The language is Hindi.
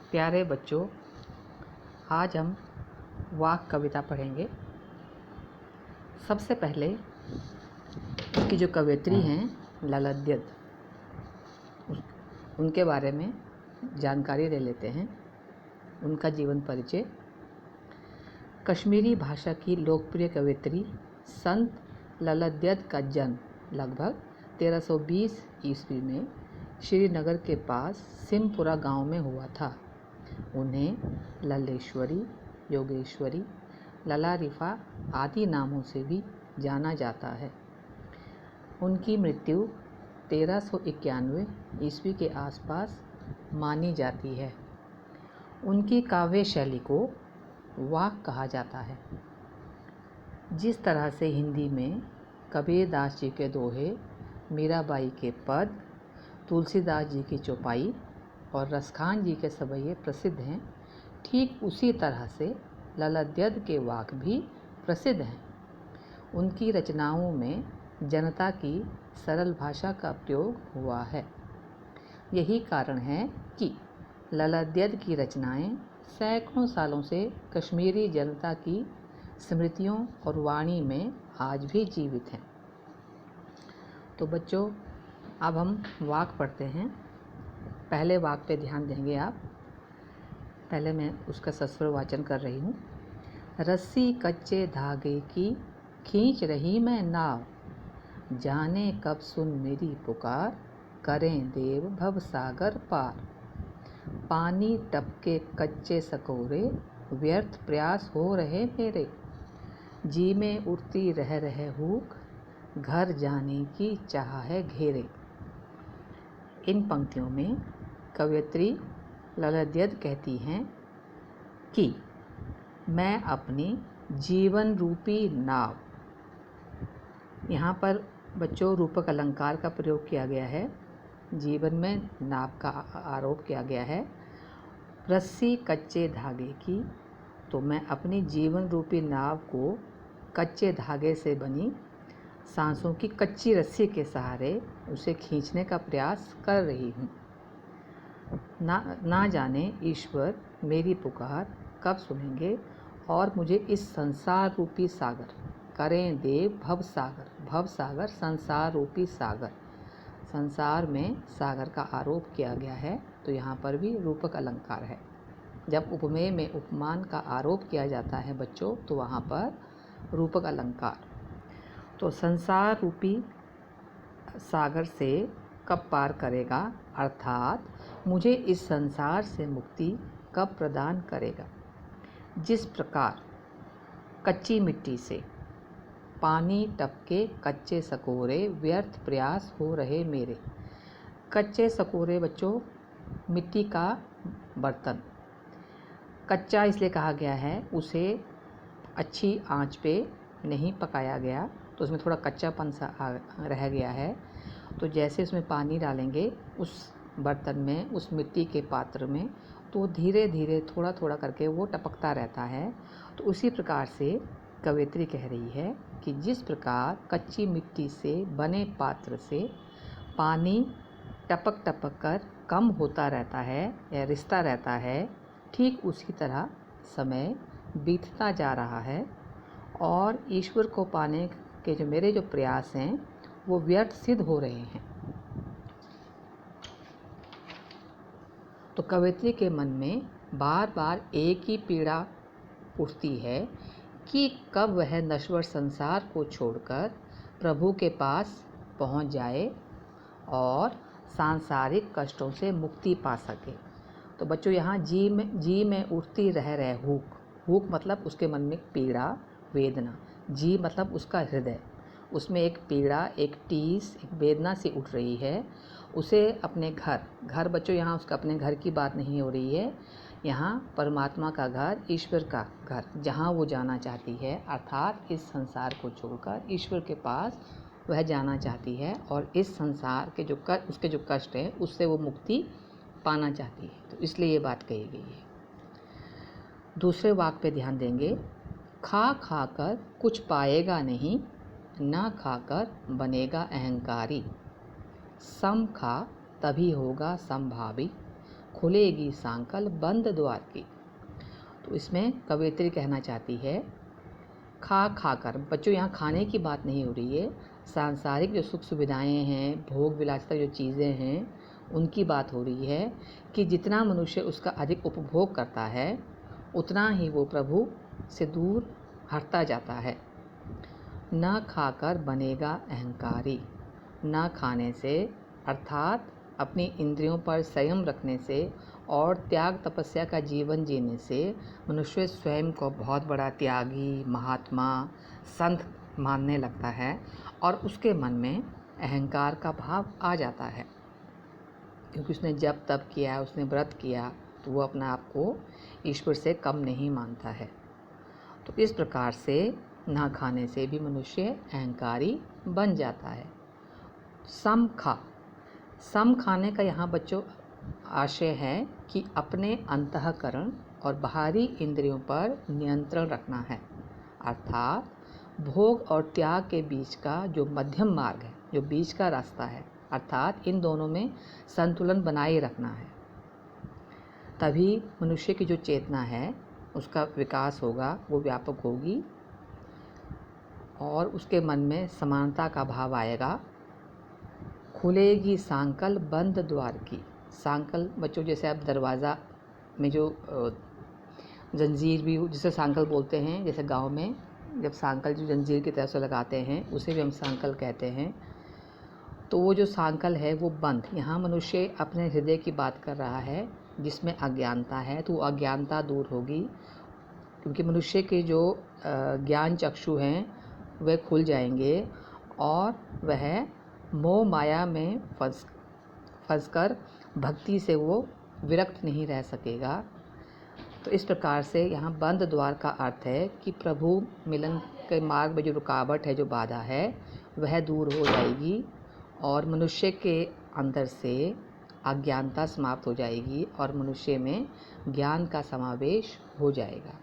प्यारे बच्चों, आज हम वाक कविता पढ़ेंगे। सबसे पहले उसकी जो कवयित्री हैं ललाद्यद, उनके बारे में जानकारी ले लेते हैं। उनका जीवन परिचय। कश्मीरी भाषा की लोकप्रिय कवयित्री संत ललाद्यद का जन्म लगभग 1320 ईस्वी में श्रीनगर के पास सिमपुरा गांव में हुआ था। उन्हें लल्लेश्वरी, योगेश्वरी, ललारिफा आदि नामों से भी जाना जाता है। उनकी मृत्यु 1391 ईस्वी के आसपास मानी जाती है। उनकी काव्य शैली को वाक कहा जाता है। जिस तरह से हिंदी में कबीरदास जी के दोहे, मीराबाई के पद, तुलसीदास जी की चौपाई और रसखान जी के सवैये प्रसिद्ध हैं, ठीक उसी तरह से ललाद्यद के वाक भी प्रसिद्ध हैं। उनकी रचनाओं में जनता की सरल भाषा का प्रयोग हुआ है। यही कारण है कि ललाद्यद की रचनाएं सैकड़ों सालों से कश्मीरी जनता की स्मृतियों और वाणी में आज भी जीवित हैं। तो बच्चों, अब हम वाक पढ़ते हैं। पहले वाक पे ध्यान देंगे आप। पहले मैं उसका सस्वर वाचन कर रही हूँ। रस्सी कच्चे धागे की खींच रही मैं नाव, जाने कब सुन मेरी पुकार, करें देव भव सागर पार। पानी टपके कच्चे सकोरे, व्यर्थ प्रयास हो रहे मेरे, जी में उड़ती रह रहे हुक, घर जाने की चाह है घेरे। इन पंक्तियों में कवयित्री ललाद्यद कहती हैं कि मैं अपनी जीवन रूपी नाव, यहाँ पर बच्चों रूपक अलंकार का प्रयोग किया गया है। जीवन में नाव का आरोप किया गया है। रस्सी कच्चे धागे की, तो मैं अपनी जीवन रूपी नाव को कच्चे धागे से बनी सांसों की कच्ची रस्सी के सहारे उसे खींचने का प्रयास कर रही हूँ। ना जाने ईश्वर मेरी पुकार कब सुनेंगे और मुझे इस संसार रूपी सागर, करें देव भव सागर, भव सागर संसार रूपी सागर, संसार में सागर का आरोप किया गया है, तो यहाँ पर भी रूपक अलंकार है। जब उपमेय में उपमान का आरोप किया जाता है बच्चों, तो वहाँ पर रूपक अलंकार। तो संसार रूपी सागर से कब पार करेगा, अर्थात मुझे इस संसार से मुक्ति कब प्रदान करेगा। जिस प्रकार कच्ची मिट्टी से पानी टपके कच्चे सकोरे, व्यर्थ प्रयास हो रहे मेरे। कच्चे सकोरे बच्चों मिट्टी का बर्तन। कच्चा इसलिए कहा गया है, उसे अच्छी आंच पे नहीं पकाया गया, तो उसमें थोड़ा कच्चापन सा रह गया है। तो जैसे उसमें पानी डालेंगे उस बर्तन में, उस मिट्टी के पात्र में, तो धीरे धीरे थोड़ा थोड़ा करके वो टपकता रहता है। तो उसी प्रकार से कवयित्री कह रही है कि जिस प्रकार कच्ची मिट्टी से बने पात्र से पानी टपक टपक कर कम होता रहता है या रिसता रहता है, ठीक उसी तरह समय बीतता जा रहा है और ईश्वर को पाने के जो मेरे जो प्रयास हैं वो व्यर्थ सिद्ध हो रहे हैं। तो कवयित्री के मन में बार बार एक ही पीड़ा उठती है कि कब वह नश्वर संसार को छोड़कर प्रभु के पास पहुंच जाए और सांसारिक कष्टों से मुक्ति पा सके। तो बच्चों यहाँ जी में उठती रह रहे हुक, हुक मतलब उसके मन में पीड़ा, वेदना। जी मतलब उसका हृदय, उसमें एक पीड़ा, एक टीस, एक वेदना सी उठ रही है। उसे अपने घर बच्चों, यहाँ उसका अपने घर की बात नहीं हो रही है, यहाँ परमात्मा का घर, ईश्वर का घर, जहाँ वो जाना चाहती है, अर्थात इस संसार को छोड़कर ईश्वर के पास वह जाना चाहती है और इस संसार के जो उसके जो कष्ट है उससे वो मुक्ति पाना चाहती है। तो इसलिए ये बात कही गई है। दूसरे वाक पे ध्यान देंगे। खा खाकर कुछ पाएगा नहीं, ना खाकर बनेगा अहंकारी। सम खा तभी होगा समभावी, खुलेगी सांकल बंद द्वार की। तो इसमें कवयित्री कहना चाहती है खा खाकर, बच्चों यहाँ खाने की बात नहीं हो रही है, सांसारिक जो सुख सुविधाएं हैं, भोग विलासिता जो चीज़ें हैं, उनकी बात हो रही है कि जितना मनुष्य उसका अधिक उपभोग करता है उतना ही वो प्रभु से दूर हटता जाता है। न खाकर बनेगा अहंकारी, न खाने से अर्थात अपनी इंद्रियों पर संयम रखने से और त्याग तपस्या का जीवन जीने से मनुष्य स्वयं को बहुत बड़ा त्यागी, महात्मा, संत मानने लगता है और उसके मन में अहंकार का भाव आ जाता है, क्योंकि उसने जप तप किया, उसने व्रत किया, तो वो अपने आप को ईश्वर से कम नहीं मानता है। तो इस प्रकार से ना खाने से भी मनुष्य अहंकारी बन जाता है। सम खाने का यहाँ बच्चों आशय है कि अपने अंतःकरण और बाहरी इंद्रियों पर नियंत्रण रखना है, अर्थात भोग और त्याग के बीच का जो मध्यम मार्ग है, जो बीच का रास्ता है, अर्थात इन दोनों में संतुलन बनाए रखना है। तभी मनुष्य की जो चेतना है उसका विकास होगा, वो व्यापक होगी और उसके मन में समानता का भाव आएगा। खुलेगी सांकल बंद द्वार की। सांकल बच्चों जैसे आप दरवाज़ा में जो जंजीर भी जिसे सांकल बोलते हैं, जैसे गांव में जब सांकल जो जंजीर की तरह से लगाते हैं उसे भी हम सांकल कहते हैं। तो वो जो सांकल है वो बंद, यहाँ मनुष्य अपने हृदय की बात कर रहा है जिसमें अज्ञानता है, तो अज्ञानता दूर होगी, क्योंकि मनुष्य के जो ज्ञान चक्षु हैं वह खुल जाएंगे और वह मोह माया में फंसकर भक्ति से वो विरक्त नहीं रह सकेगा। तो इस प्रकार से यहाँ बंद द्वार का अर्थ है कि प्रभु मिलन के मार्ग में जो रुकावट है, जो बाधा है, वह दूर हो जाएगी और मनुष्य के अंदर से अज्ञानता समाप्त हो जाएगी और मनुष्य में ज्ञान का समावेश हो जाएगा।